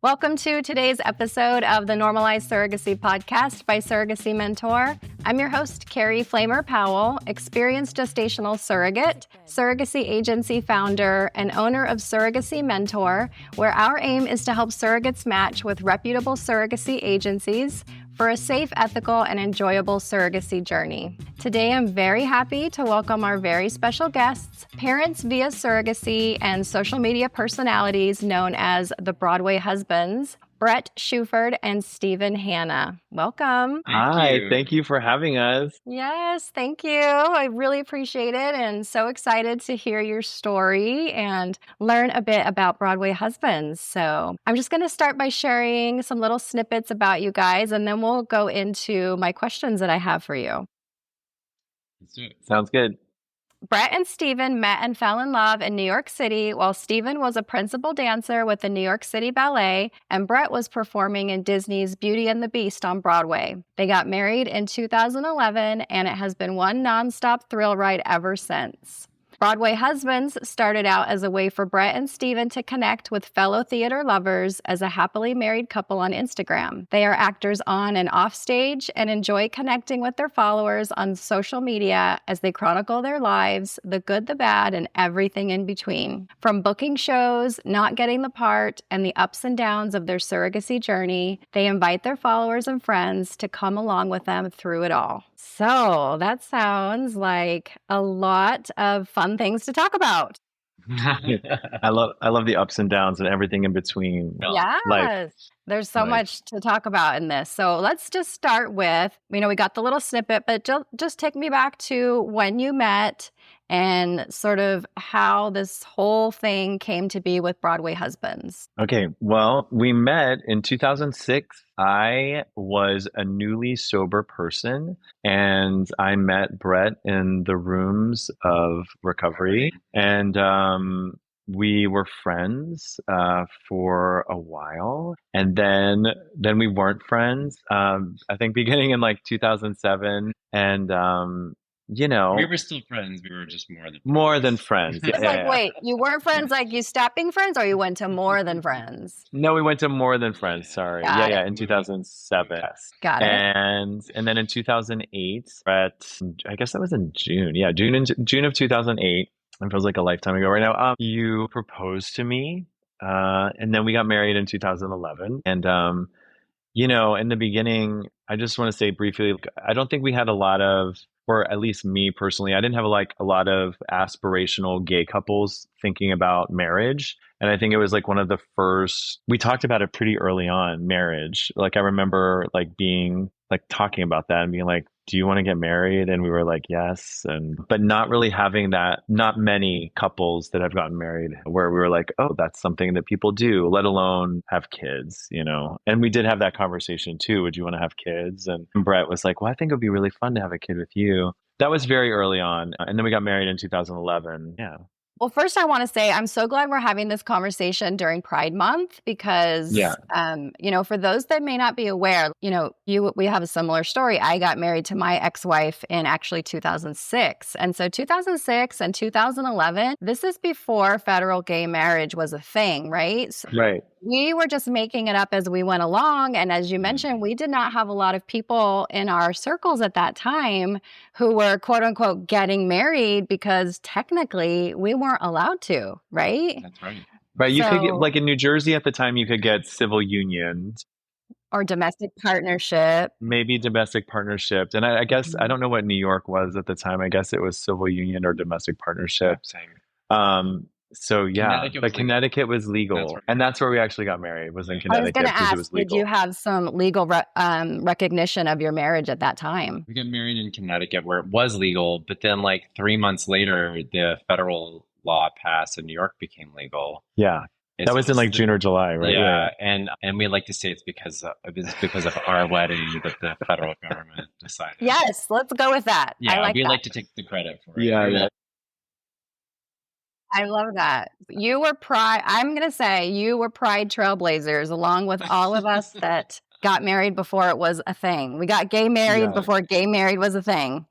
Welcome to today's episode of the Normalized Surrogacy podcast by Surrogacy Mentor. I'm your host, Carrie Flamer Powell, experienced gestational surrogate, surrogacy agency founder, and owner of Surrogacy Mentor, where our aim is to help surrogates match with reputable surrogacy agencies for a safe, ethical, and enjoyable surrogacy journey. Today, I'm very happy to welcome our very special guests, parents via surrogacy and social media personalities known as the Broadway husbands, Brett Shuford and Stephen Hanna. Welcome. Thank you for having us. Yes, thank you. I really appreciate it and so excited to hear your story and learn a bit about Broadway husbands. So I'm just going to start by sharing some little snippets about you guys, and then we'll go into my questions that I have for you. Sounds good. Brett and Stephen met and fell in love in New York City while Stephen was a principal dancer with the New York City Ballet and Brett was performing in Disney's Beauty and the Beast on Broadway. They got married in 2011 and it has been one nonstop thrill ride ever since. Broadway Husbands started out as a way for Brett and Stephen to connect with fellow theater lovers as a happily married couple on Instagram. They are actors on and off stage and enjoy connecting with their followers on social media as they chronicle their lives, the good, the bad, and everything in between. From booking shows, not getting the part, and the ups and downs of their surrogacy journey, they invite their followers and friends to come along with them through it all. So that sounds like a lot of fun things to talk about. I love the ups and downs and everything in between. Yes. There's so much to talk about in this. So let's just start with, we got the little snippet, but just take me back to when you met and sort of how this whole thing came to be with Broadway Husbands. Okay, well, we met in 2006. I was a newly sober person and I met Brett in the rooms of recovery, and we were friends for a while, and then we weren't friends. I think beginning in like 2007, and we were still friends. We were just more than friends. Yeah. Wait, you weren't friends like you stopped being friends, or you went to more than friends? No, we went to more than friends. Sorry. In 2007. Got it. And then in 2008, I guess that was in June. Yeah, June of 2008. It feels like a lifetime ago right now. You proposed to me, and then we got married in 2011. And in the beginning, I just want to say briefly, I don't think we had a lot of, or at least me personally, I didn't have a lot of aspirational gay couples thinking about marriage. And I think it was like one of the first, we talked about it pretty early on, marriage. Like I remember being talking about that and being like, do you want to get married? And we were like, yes. But not really having that, not many couples that have gotten married where we were like, oh, that's something that people do, let alone have kids, And we did have that conversation too. Would you want to have kids? And Brett was like, well, I think it would be really fun to have a kid with you. That was very early on. And then we got married in 2011. Yeah. Well, first I want to say I'm so glad we're having this conversation during Pride Month because, for those that may not be aware, we have a similar story. I got married to my ex-wife in actually 2006. And so 2006 and 2011, this is before federal gay marriage was a thing, right? So right. We were just making it up as we went along. And as you mentioned, we did not have a lot of people in our circles at that time who were, quote unquote, getting married because technically we weren't allowed to, right? That's right. Right. You could get, in New Jersey at the time, you could get civil unions. Or domestic partnership. Maybe domestic partnerships. And I guess, I don't know what New York was at the time. I guess it was civil union or domestic partnership. Same. So yeah, Connecticut was legal. And that's where we actually got married, was in Connecticut. I was going to ask, it was legal. Did you have some legal recognition of your marriage at that time? We got married in Connecticut where it was legal, but then 3 months later, the federal law passed and New York became legal. Yeah. That was in June or July, right? Yeah. And we like to say it's because of our wedding that the federal government decided. Yes, let's go with that. Yeah, I like to take the credit for it. Yeah. I love that. You were I'm going to say you were Pride trailblazers along with all of us that got married before it was a thing. We got gay married before gay married was a thing.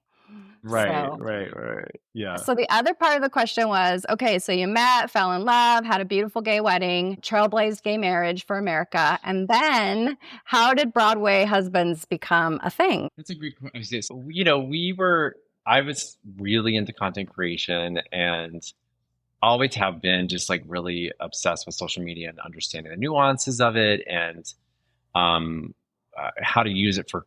Right, So right, right. Yeah. So the other part of the question was, okay, so you met, fell in love, had a beautiful gay wedding, trailblazed gay marriage for America, and then how did Broadway husbands become a thing? That's a great question. So, I was really into content creation and always have been just like really obsessed with social media and understanding the nuances of it and um, how to use it for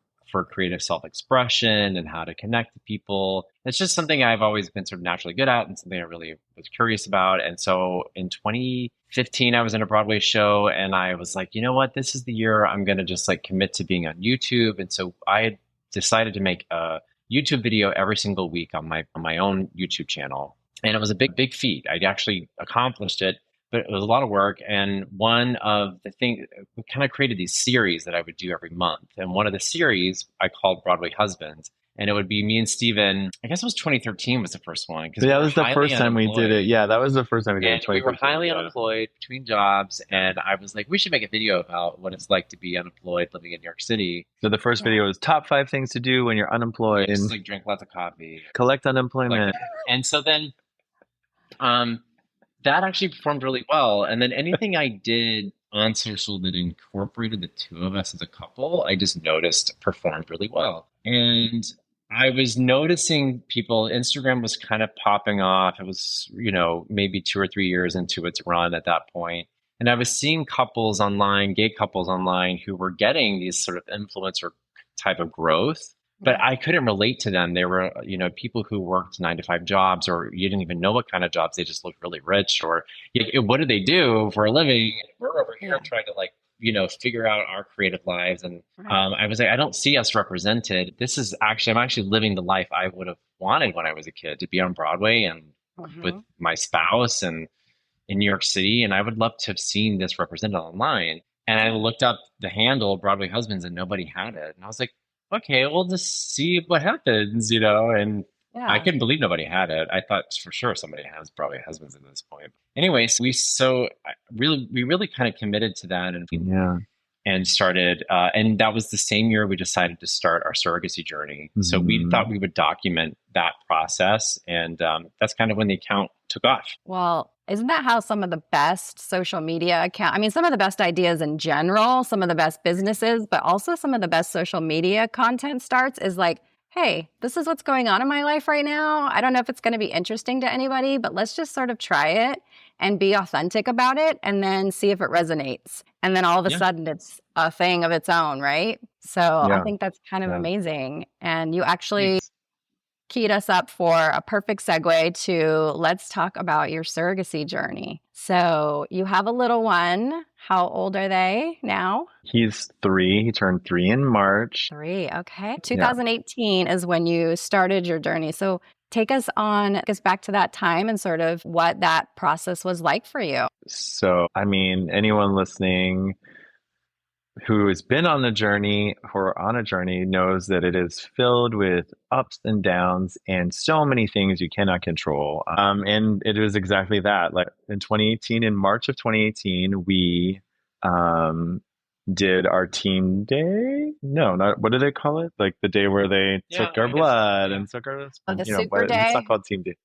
creative self-expression and how to connect to people. It's just something I've always been sort of naturally good at and something I really was curious about. And so in 2015, I was in a Broadway show and I was like, you know what, this is the year I'm going to just like commit to being on YouTube. And so I had decided to make a YouTube video every single week on my own YouTube channel. And it was a big feat. I actually accomplished it, but it was a lot of work. And one of the things, we kind of created these series that I would do every month. And one of the series I called Broadway Husbands. And it would be me and Steven, I guess it was 2013 was the first one. Because That was the first time we did it. Yeah, that was the first time we did it. And we were highly unemployed between jobs. And I was like, we should make a video about what it's like to be unemployed living in New York City. So the first video was top 5 things to do when you're unemployed. Just And like drink lots of coffee. collect unemployment. And so then that actually performed really well. And then anything I did on social that incorporated the two of us as a couple, I just noticed performed really well. And I was noticing people, Instagram was kind of popping off. It was, maybe 2 or 3 years into its run at that point. And I was seeing couples online, gay couples online, who were getting these sort of influencer type of growth. But I couldn't relate to them. They were, people who worked 9-to-5 jobs, or you didn't even know what kind of jobs. They just looked really rich, or what do they do for a living? We're over here trying to figure out our creative lives. And I was like, I don't see us represented. I'm actually living the life I would have wanted when I was a kid, to be on Broadway and with my spouse and in New York City. And I would love to have seen this represented online. And I looked up the handle Broadway Husbands and nobody had it. And I was like, okay, we'll just see what happens, and I couldn't believe nobody had it. I thought for sure somebody has Broadway Husbands at this point. Anyways, we really kind of committed to that and started, and that was the same year we decided to start our surrogacy journey. Mm-hmm. So we thought we would document that process, and that's kind of when the account took off. Well, isn't that how some of the best social media some of the best ideas in general, some of the best businesses, but also some of the best social media content starts is like, hey, this is what's going on in my life right now. I don't know if it's going to be interesting to anybody, but let's just sort of try it and be authentic about it and then see if it resonates. And then all of a sudden it's a thing of its own, right? So I think that's kind of amazing. And you actually keyed us up for a perfect segue to let's talk about your surrogacy journey. So you have a little one. How old are they now? He's 3. He turned 3 in March. 3, okay. 2018 is when you started your journey. So take us back to that time and sort of what that process was like for you. So, anyone listening who has been on the journey or on a journey knows that it is filled with ups and downs and so many things you cannot control. And it was exactly that. Like in March of 2018, we did our team day. No, not what do they call it? Like the day where they took our blood and took our. The super day. It's not called team day.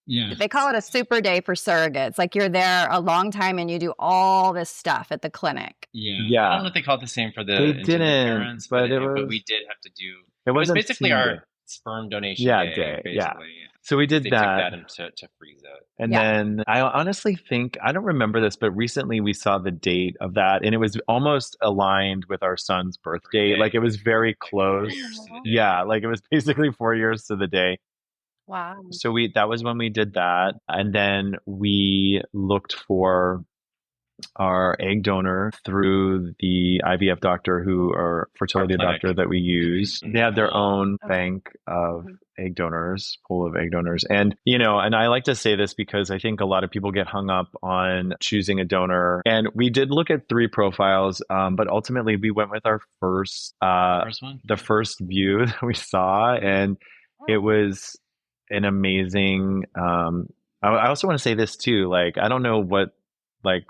Yeah. They call it a super day for surrogates. Like you're there a long time and you do all this stuff at the clinic. Yeah. I don't know if they call it the same for the they didn't, parents, but we did have to do. It was basically our sperm donation day. Yeah. So we did they that. Took that to freeze it. And then I honestly think, I don't remember this, but recently we saw the date of that and it was almost aligned with our son's birthday. Like it was very close. Yeah. Like it was basically 4 years to the day. Wow. So that was when we did that. And then we looked for our egg donor through the IVF doctor or fertility doctor that we use. They have their own bank of egg donors, pool of egg donors. And, and I like to say this because I think a lot of people get hung up on choosing a donor. And we did look at 3 profiles, but ultimately we went with our first one, the first view that we saw. And it was an amazing, I also want to say this too, like, I don't know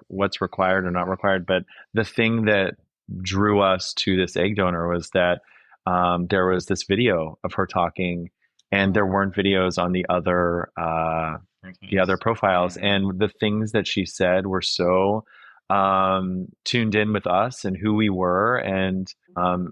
what's required or not required, but the thing that drew us to this egg donor was that there was this video of her talking and there weren't videos on the other profiles, and the things that she said were so tuned in with us and who we were, and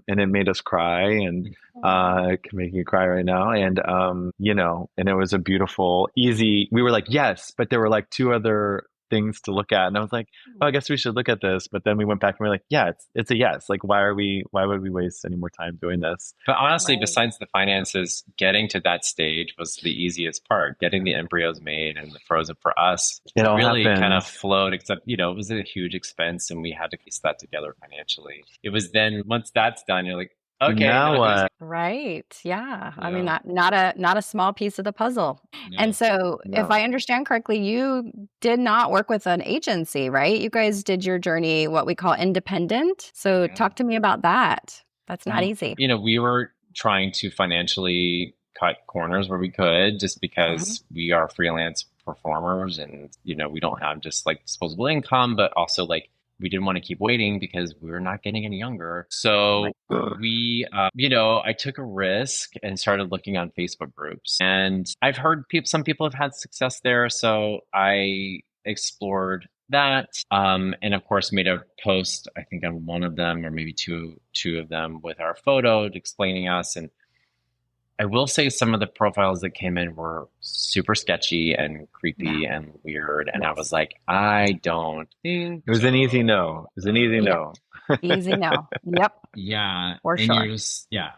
it made us cry, and it can make you cry right now, and and it was a beautiful, easy. We were like, yes, but there were like two other things to look at, and I was like, oh, I guess we should look at this. But then we went back and we are like, yeah, it's a yes. Like, why would we waste any more time doing this? But honestly, Right. besides the finances, getting to that stage was the easiest part. Getting the embryos made and frozen for us, It all really happened. kind of flowed, except, it was a huge expense and we had to piece that together financially. It was then, once that's done, you're like, okay, Now what? Right. Yeah. I mean, Yeah. not a small piece of the puzzle. No. And so, if No. I understand correctly, you did not work with an agency, right? You guys did your journey, what we call independent. So, Yeah. talk to me about that. That's not easy. We were trying to financially cut corners where we could, just because we are freelance performers, and we don't have just like disposable income, but also like we didn't want to keep waiting because we were not getting any younger. So we, I took a risk and started looking on Facebook groups, and I've heard some people have had success there. So I explored that, and of course made a post, I think on one of them, or maybe two of them, with our photo explaining us. And I will say some of the profiles that came in were super sketchy and creepy and weird. And I was like, I don't think It was an easy no. It was an easy no. Easy no. Yep. Yeah. For and sure. you're just, yeah.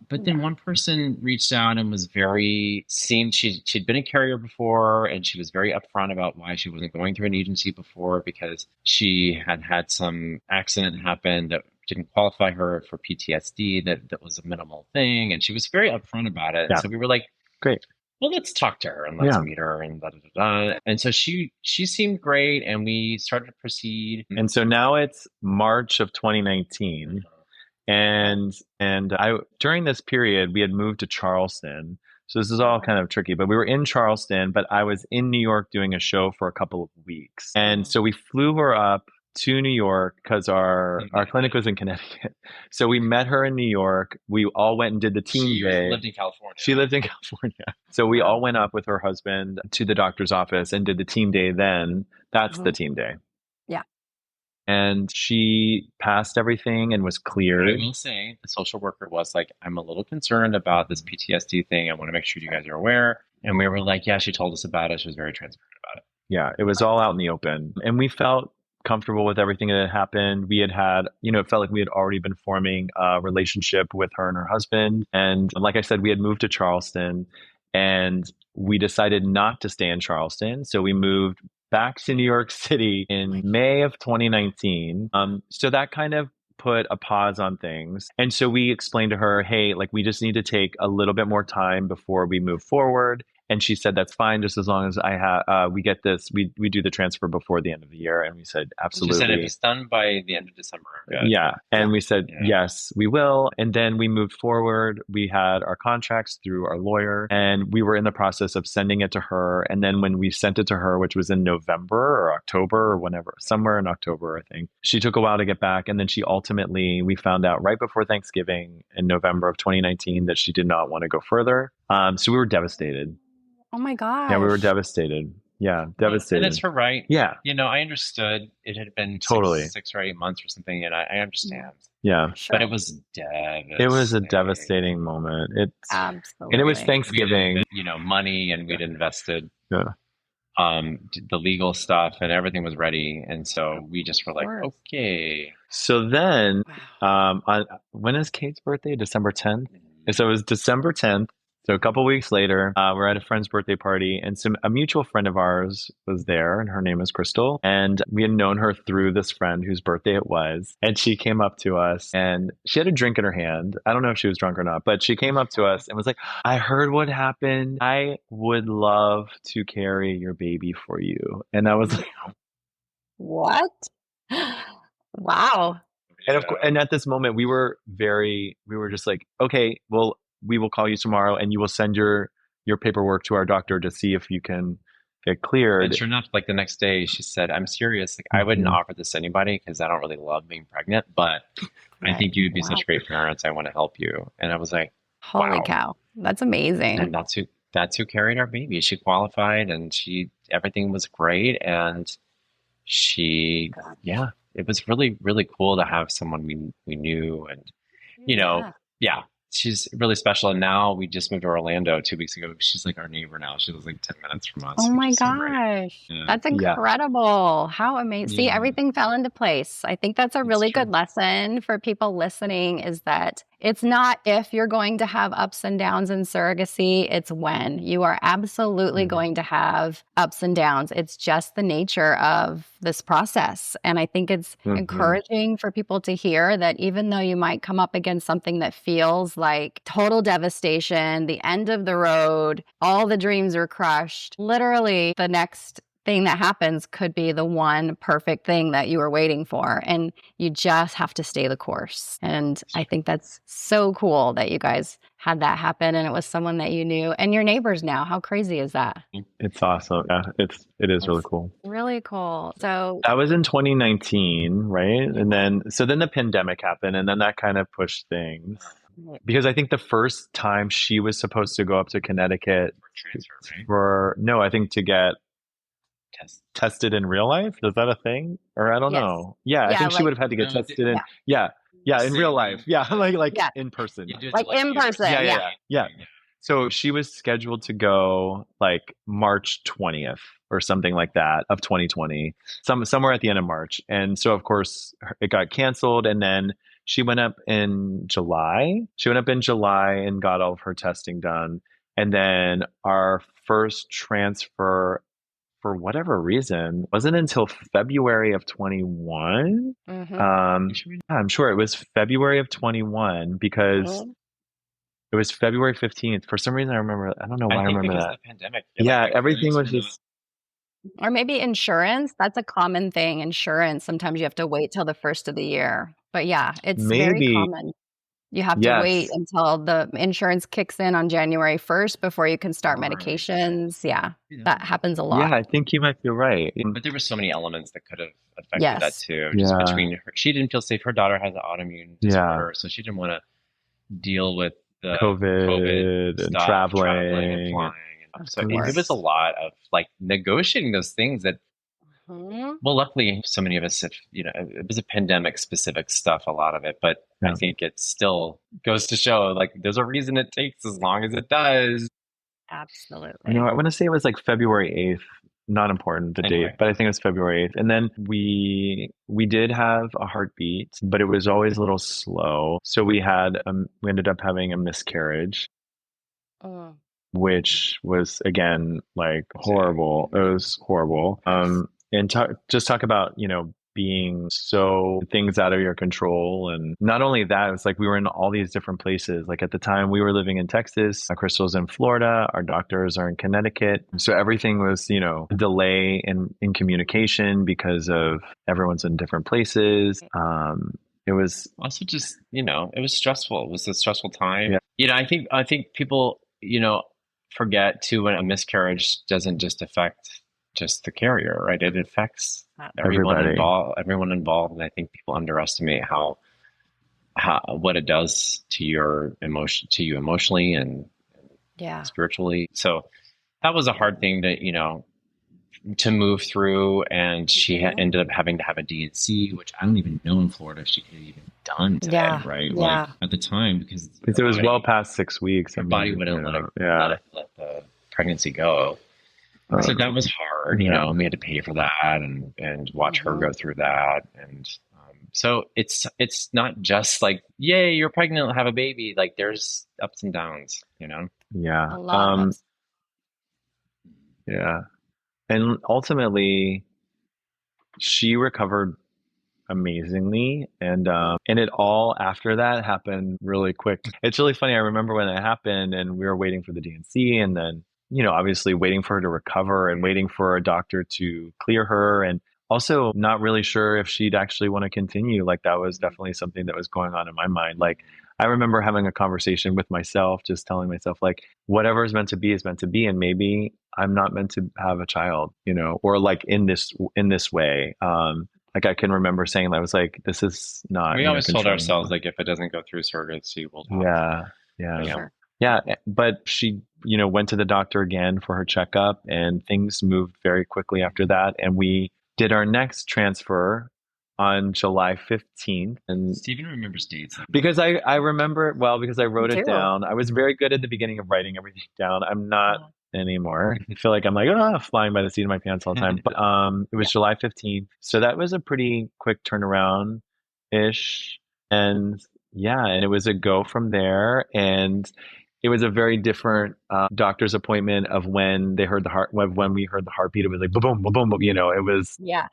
But then one person reached out and was she'd been a carrier before, and she was very upfront about why she wasn't going through an agency before, because she had some accident happen that didn't qualify her for PTSD, that was a minimal thing, and she was very upfront about it. Yeah. So we were like, great, well, let's talk to her and let's meet her, and da da da da. And so she seemed great, and we started to proceed. And so now it's March of 2019. And I, during this period, we had moved to Charleston. So this is all kind of tricky, but we were in Charleston, but I was in New York doing a show for a couple of weeks. And so we flew her up to New York because our clinic was in Connecticut. So we met her in New York. We all went and did the team day. She lived in California. She lived in California. So we all went up with her husband to the doctor's office and did the team day then. That's the team day. Yeah. And she passed everything and was cleared. I will say the social worker was like, I'm a little concerned about this PTSD thing. I want to make sure you guys are aware. And we were like, yeah, she told us about it. She was very transparent about it. Yeah, it was all out in the open. And we felt comfortable with everything that had happened. We had, it felt like we had already been forming a relationship with her and her husband. And like I said, we had moved to Charleston, and we decided not to stay in Charleston. So we moved back to New York City in May of 2019. So that kind of put a pause on things. And so we explained to her, hey, like, we just need to take a little bit more time before we move forward. And she said, that's fine, just as long as we get this, we do the transfer before the end of the year. And we said, absolutely. She said if it's done by the end of December. Good. Yeah. And we said, yes, we will. And then we moved forward. We had our contracts through our lawyer, and we were in the process of sending it to her. And then when we sent it to her, which was in November or October or whenever, somewhere in October, I think, she took a while to get back. And then we found out right before Thanksgiving in November of 2019 that she did not want to go further. So we were devastated. Oh my gosh. Yeah, we were devastated. Yeah, devastated. And it's her right. Yeah. I understood it had been totally 6 or 8 months or something, and I understand. Yeah. But it was devastating. It was a devastating moment. Absolutely. And it was Thanksgiving. Money, and we'd invested the legal stuff, and everything was ready. And so we just were like, okay. So then, when is Kate's birthday? December 10th? So it was December 10th. So a couple weeks later, we're at a friend's birthday party, and a mutual friend of ours was there, and her name is Crystal. And we had known her through this friend whose birthday it was. And she came up to us, and she had a drink in her hand. I don't know if she was drunk or not, but she came up to us and was like, I heard what happened. I would love to carry your baby for you. And I was like, what? Wow. And of course, and at this moment, we were just like, okay, well, we will call you tomorrow, and you will send your paperwork to our doctor to see if you can get cleared. And sure enough, like the next day, she said, I'm serious. Like, I wouldn't offer this to anybody because I don't really love being pregnant, but I think you'd be such great parents. I want to help you. And I was like, Holy wow. cow. That's amazing. And that's who carried our baby. She qualified, and everything was great, and she yeah, it was really really cool to have someone we knew, and you know, Yeah. yeah, she's really special. And now we just moved to Orlando 2 weeks ago. She's like our neighbor now. She lives like 10 minutes from Oh us, which my is so great. gosh. Yeah. That's Yeah. incredible. How amazing. See, Yeah, everything fell into place. I think that's a it's really good true. lesson for people listening is that it's not if you're going to have ups and downs in surrogacy, it's when. You are absolutely Mhm. going to have ups and downs. It's just the nature of this process. And I think it's Mhm. encouraging for people to hear that even though you might come up against something that feels like total devastation, the end of the road, all the dreams are crushed, literally the next thing that happens could be the one perfect thing that you were waiting for. And you just have to stay the course. And I think that's so cool that you guys had that happen and it was someone that you knew and your neighbors now. How crazy is that? It's awesome. Yeah, it is really That's cool. really cool. So, That was in 2019, right? And then the pandemic happened, and then that kind of pushed things. Because I think the first time she was supposed to go up to Connecticut For transfer, right? for no, I think to get Test. tested in real life. Is that a thing? Or I don't yes. know. Yeah, I Yeah, think she like, would have had to get No, tested in yeah, yeah. Yeah, in real same life. thing. Yeah, like yeah, in person. You do it to like like in the other Yeah, person. state. yeah, Yeah. yeah. Yeah. So she was scheduled to go like March 20th or something like that of 2020, somewhere at the end of March. And so of course it got canceled, and then she went up in July. She went up in July and got all of her testing done. And then our first transfer, for whatever reason, wasn't until February of 21. Mm-hmm. I'm sure it was February of 21 because Mm-hmm. it was February 15th. For some reason, I remember, I don't know I why I think remember because of that. the pandemic, like Yeah, the everything clinics was were not. just Or maybe insurance. That's a common thing. Insurance. Sometimes you have to wait till the first of the year. But yeah, it's very maybe, common. You have to wait yes, until the insurance kicks in on January 1st before you can start Right. medications. Yeah, Yeah. that happens a yeah, lot. I think you might be right. But there were so many elements that could have affected that Yes. too. Just Yeah, between her, she didn't feel safe. Her daughter has an autoimmune yeah, disorder, so she didn't want to deal with the COVID COVID and stuff, traveling and traveling. flying. And Of so it was a course. lot of like negotiating those things that, Mhm. well, luckily, so many of us, it was a pandemic specific stuff, a lot of it, but I Yeah. think it still goes to show like there's a reason it takes as long as it does. Absolutely. I want to say it was like February 8th. Not important, the date, Anyway, but I think it was February 8th. And then we did have a heartbeat, but it was always a little slow. So we ended up having a miscarriage, Mm, which was again like so, horrible. It was horrible. yes. And just talk about, being so things out of your control. And not only that, it's like we were in all these different places. Like at the time we were living in Texas, Crystal's in Florida, our doctors are in Connecticut. So everything was, a delay in communication because of everyone's in different places. It was, also just, it was stressful. It was a stressful time. yeah, I think people, forget too when a miscarriage doesn't just affect just the carrier, right? It affects everybody. everyone involved. And I think people underestimate how what it does to you emotionally and Yeah. spiritually. So that was a hard thing to move through, and she Mhm. ended up having to have a D&C, which I don't even know in Florida if she could have even done today, Yeah. right? Like Yeah. at the time, because Because it was well past 6 weeks. I her body mean, wouldn't yeah. let the pregnancy go. So Um, that was hard, yeah. and we had to pay for that and watch her Mhm. go through that. And so it's not just like, yay, you're pregnant, have a baby. Like there's ups and downs. Yeah. A lot of ups. Yeah. And ultimately, she recovered amazingly, and it all after that happened really quick. It's really funny. I remember when it happened, and we were waiting for the DNC, and then obviously waiting for her to recover and waiting for a doctor to clear her, and also not really sure if she'd actually want to continue. Like that was definitely something that was going on in my mind. Like I remember having a conversation with myself, just telling myself like whatever is meant to be is meant to be, and maybe I'm not meant to have a child, or like in this way. Like I can remember saying that I was like, this is not We in your always told control ourselves anymore. like if it doesn't go through surrogacy, we'll talk. Yeah, But yeah, yeah, Sure. Yeah, but she, went to the doctor again for her checkup, and things moved very quickly after that. And we did our next transfer on July 15th. And Stephen remembers dates. because I remember it well, because I Me wrote it too. down. I was very good at the beginning of writing everything down. I'm not anymore. I feel like I'm like flying by the seat of my pants all the time. But it was July 15th. So that was a pretty quick turnaround ish. And yeah, and it was a go from there. And it was a very different doctor's appointment of when they heard the heart, when we heard the heartbeat. It was like boom, boom, boom, boom. It was, Yeah.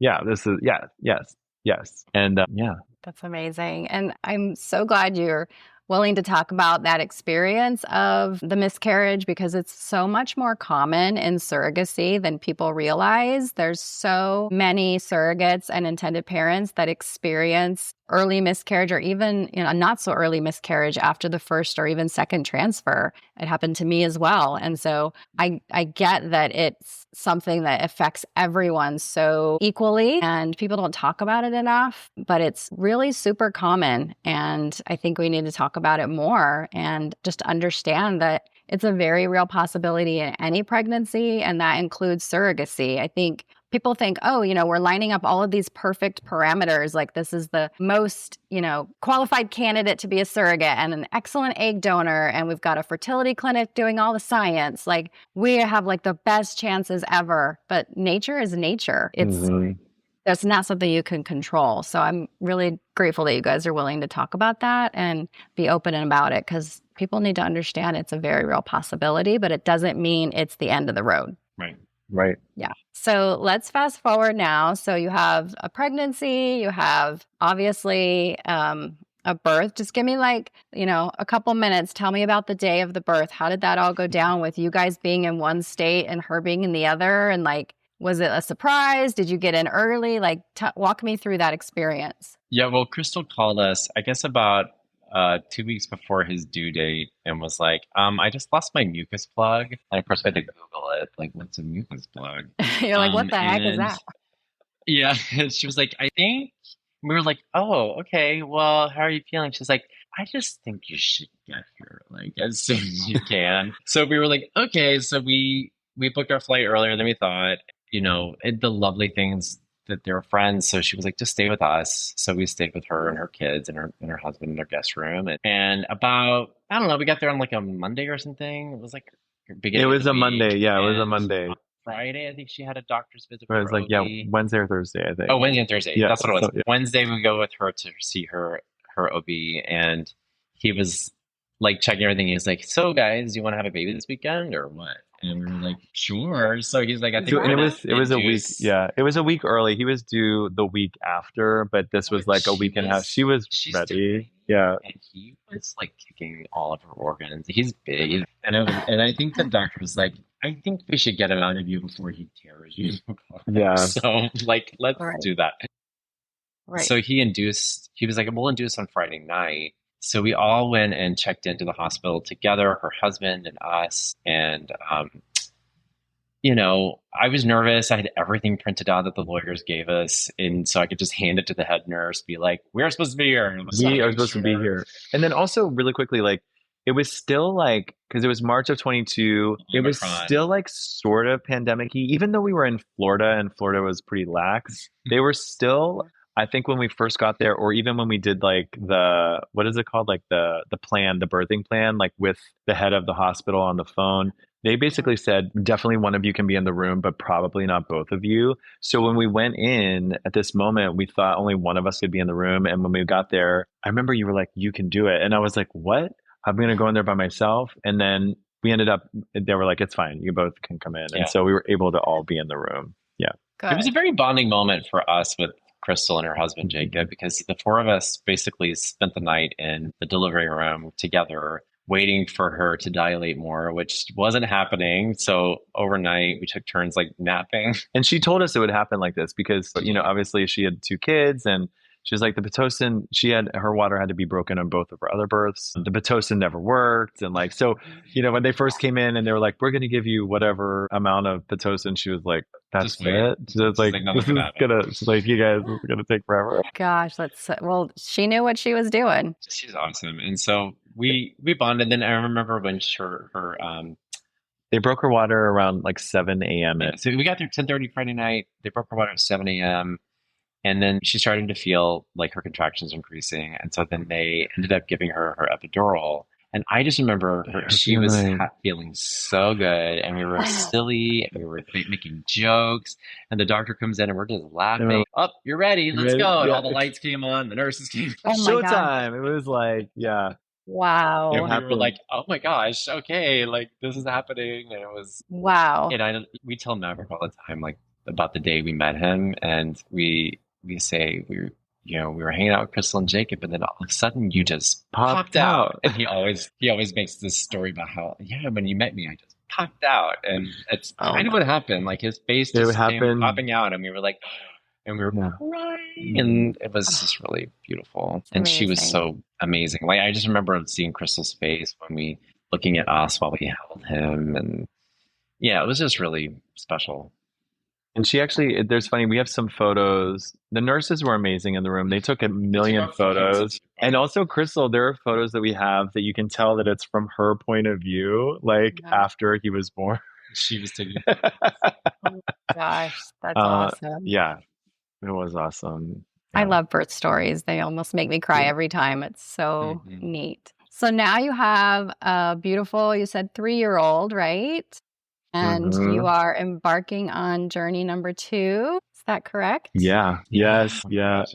yeah, this is, yeah, yes, yes. And yeah. That's amazing. And I'm so glad you're willing to talk about that experience of the miscarriage because it's so much more common in surrogacy than people realize. There's so many surrogates and intended parents that experience early miscarriage or even, not so early miscarriage after the first or even second transfer. It happened to me as well. And so I get that it's something that affects everyone so equally and people don't talk about it enough, but it's really super common. And I think we need to talk about it more and just understand that it's a very real possibility in any pregnancy, and that includes surrogacy. I think people think, oh, we're lining up all of these perfect parameters. Like this is the most, qualified candidate to be a surrogate and an excellent egg donor. And we've got a fertility clinic doing all the science. Like we have like the best chances ever. But nature is nature. That's not something you can control. So I'm really grateful that you guys are willing to talk about that and be open about it because people need to understand it's a very real possibility, but it doesn't mean it's the end of the road. Right. Right. Yeah. So let's fast forward now. So you have a pregnancy, you have obviously a birth. Just give me a couple minutes. Tell me about the day of the birth. How did that all go down with you guys being in one state and her being in the other? And was it a surprise? Did you get in early? Walk me through that experience. Yeah, well, Crystal called us, I guess about 2 weeks before his due date and was like, I just lost my mucus plug. And of course I had to Google it, like, what's a mucus plug? You're like, what the heck is that? Yeah, and she was like, I think, we were like, oh, okay, well, how are you feeling? She's like, I just think you should get here, like, as soon as you can. So we were like, okay, so we booked our flight earlier than we thought. The lovely things that they were friends. So she was like, just stay with us. So we stayed with her and her kids and her husband in their guest room. And about, I don't know, we got there on like a Monday or something. It was like beginning It of was the a week. Monday. Yeah, it was a And Monday. Friday, I think she had a doctor's visit. It was like, yeah, Wednesday or Thursday, I think. Oh, Wednesday and Thursday. Yeah, That's what it was. so, yeah. Wednesday, we go with her to see her OB. And he was like checking everything. He was like, so guys, do you want to have a baby this weekend or what? And we were like, sure. So he's like, I think and it was a week. Yeah, it was a week early. He was due the week after, but this was like a week and a half. She's ready. Yeah. And he was like kicking all of her organs. He's big. And I think the doctor was like, I think we should get him out of you before he tears you. Yeah. So let's do that. Right. So he was like, we'll induce on Friday night. So we all went and checked into the hospital together, her husband and us. And, I was nervous. I had everything printed out that the lawyers gave us. And so I could just hand it to the head nurse, be like, we're supposed to be here. We are supposed to be here. And then also really quickly, it was still because it was March of 22, it was still sort of pandemic-y, even though we were in Florida and Florida was pretty lax. They were still, I think when we first got there, or even when we did what is it called? The plan, the birthing plan, with the head of the hospital on the phone, they basically said, definitely one of you can be in the room, but probably not both of you. So when we went in at this moment, we thought only one of us could be in the room. And when we got there, I remember you were like, you can do it. And I was like, what? I'm going to go in there by myself. And then we ended up, they were like, it's fine. You both can come in. Yeah. And so we were able to all be in the room. Yeah. Good. It was a very bonding moment for us with Crystal and her husband, Jacob, because the four of us basically spent the night in the delivery room together, waiting for her to dilate more, which wasn't happening. So overnight, we took turns napping. And she told us it would happen like this because, obviously she had 2 kids and she was like, the Pitocin, her water had to be broken on both of her other births. The Pitocin never worked. And so, when they first came in and they were like, we're going to give you whatever amount of Pitocin, she was like, that's it. So it's she's like, you guys, this is going to take forever. Gosh, she knew what she was doing. She's awesome. And so we bonded. Then I remember when her They broke her water around like 7 a.m. so we got there 10:30 Friday night. They broke her water at 7 a.m. And then she started to feel like her contractions increasing. And so then they ended up giving her epidural. And I just remember she was feeling so good. And we were silly. And we were making jokes. And the doctor comes in and we're just laughing. Oh, you're ready. Let's go. And all the lights came on. The nurses came on. Showtime. It was like, yeah. Wow. And we were like, oh my gosh, okay. Like this is happening. And it was. Wow. And we tell Maverick all the time, like about the day we met him. And we say we were hanging out with Crystal and Jacob, and then all of a sudden you just popped out. And he always makes this story about how when you met me, I just popped out, and it's kind of what happened. Like his face just came popping out, and we were like, and we were crying, and it was just really beautiful. And she was so amazing. Like I just remember seeing Crystal's face when we looking at us while we held him, and it was just really special. And she actually, there's funny, we have some photos. The nurses were amazing in the room. They took a million photos. And also Crystal, there are photos that we have that you can tell that it's from her point of view, like after he was born. She was taking oh my gosh, that's awesome. Yeah, it was awesome. I love birth stories. They almost make me cry every time. It's so neat. So now you have a beautiful, you said 3-year-old, right? And you are embarking on journey number 2. Is that correct? Yeah. Yes. Yeah.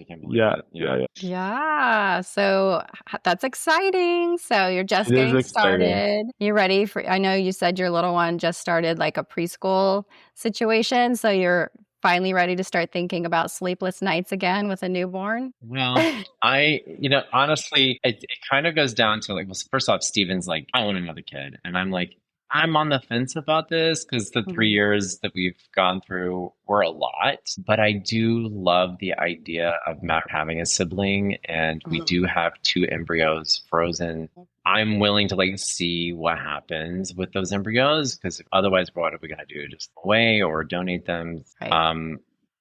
So that's exciting. So you're just getting started. You ready for, I know you said your little one just started like a preschool situation. So you're finally ready to start thinking about sleepless nights again with a newborn? Well, honestly, it kind of goes down to like, well, first off, Steven's like, I want another kid. And I'm like, I'm on the fence about this because the 3 years that we've gone through were a lot, but I do love the idea of Matt having a sibling, and we do have 2 embryos frozen. I'm willing to see what happens with those embryos, because otherwise what are we going to do? Just throw away or donate them? Right.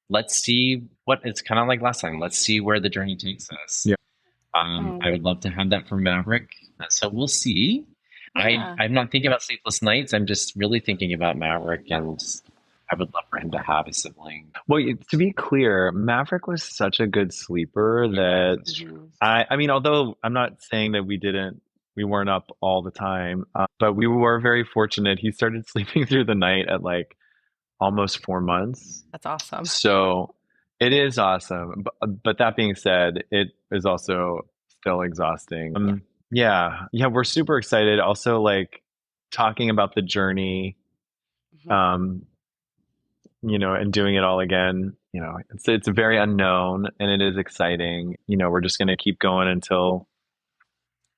Let's see what it's kind of like last time. Let's see where the journey takes us. Yeah. I would love to have that for Maverick. So we'll see. Yeah. I'm not thinking about sleepless nights. I'm just really thinking about Maverick, and I would love for him to have a sibling. Well, to be clear, Maverick was such a good sleeper that I mean, although I'm not saying that we weren't up all the time, but we were very fortunate. He started sleeping through the night at like almost 4 months. That's awesome. So it is awesome. But that being said, it is also still exhausting. Yeah, we're super excited. Also, like talking about the journey, and doing it all again. It's very unknown, and it is exciting. We're just gonna keep going until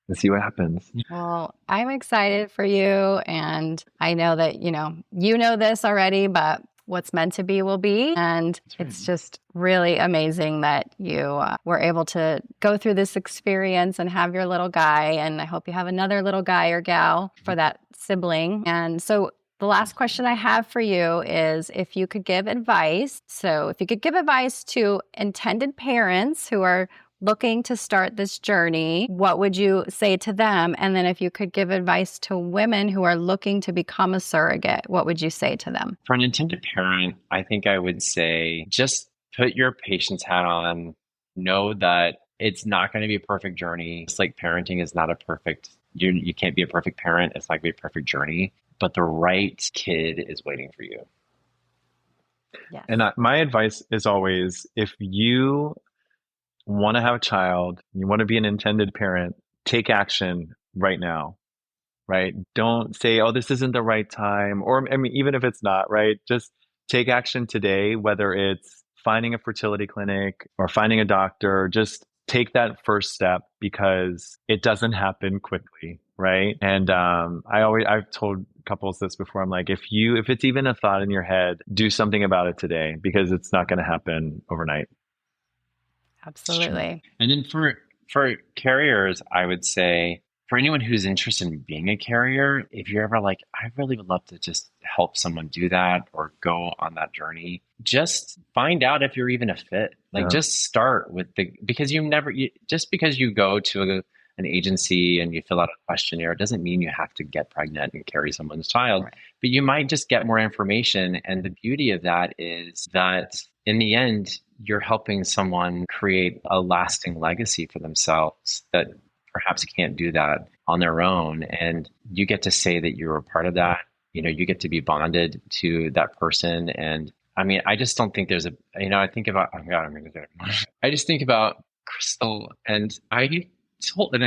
we see what happens. Well, I'm excited for you, and I know that you know this already, but what's meant to be will be. And it's just really amazing that you were able to go through this experience and have your little guy. And I hope you have another little guy or gal for that sibling. And so the last question I have for you is if you could give advice. So if you could give advice to intended parents who are looking to start this journey, what would you say to them? And then if you could give advice to women who are looking to become a surrogate, what would you say to them? For an intended parent, I think I would say just put your patient's hat on. Know that it's not going to be a perfect journey. It's like parenting is not a perfect, you can't be a perfect parent. It's not going to be a perfect journey, but the right kid is waiting for you. Yes. And my advice is always, if you want to have a child, you want to be an intended parent, take action right now, right? Don't say, oh, this isn't the right time. Or, I mean, even if it's not, right? Just take action today, whether it's finding a fertility clinic or finding a doctor. Just take that first step because it doesn't happen quickly, right? And I've told couples this before. I'm like, if it's even a thought in your head, do something about it today because it's not going to happen overnight. Absolutely. And then for carriers, I would say for anyone who's interested in being a carrier, if you're ever like, I really would love to just help someone do that or go on that journey, just find out if you're even a fit. Like just start with because just because you go to an agency and you fill out a questionnaire, it doesn't mean you have to get pregnant and carry someone's child, Right. but you might just get more information. And the beauty of that is that in the end, you're helping someone create a lasting legacy for themselves that perhaps can't do that on their own. And you get to say that you were a part of that. You get to be bonded to that person. And I mean, I just don't think there's I think about, oh God, I'm going to do it. I just think about Crystal, and I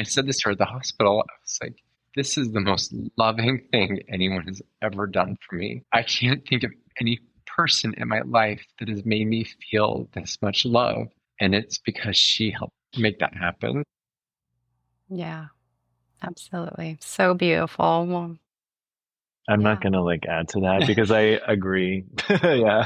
said this to her at the hospital. I was like, this is the most loving thing anyone has ever done for me. I can't think of any person in my life that has made me feel this much love. And it's because she helped make that happen. Yeah, absolutely. So beautiful. Well, I'm yeah. not going to add to that because I agree. Yeah.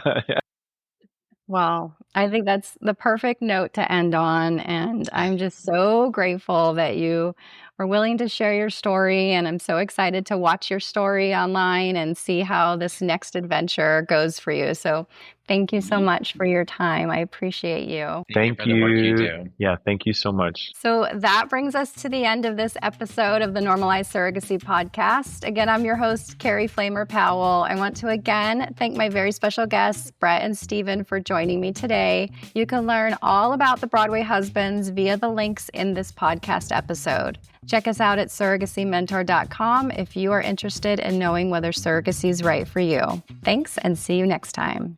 Well, I think that's the perfect note to end on. And I'm just so grateful that you were willing to share your story. And I'm so excited to watch your story online and see how this next adventure goes for you. So thank you so much for your time. I appreciate you. Thank you for the work you do. Yeah, thank you so much. So that brings us to the end of this episode of the Normalized Surrogacy podcast. Again, I'm your host, Carrie Flamer Powell. I want to again thank my very special guests, Brett and Stephen, for joining me today. You can learn all about the Broadway husbands via the links in this podcast episode. Check us out at surrogacymentor.com if you are interested in knowing whether surrogacy is right for you. Thanks, and see you next time.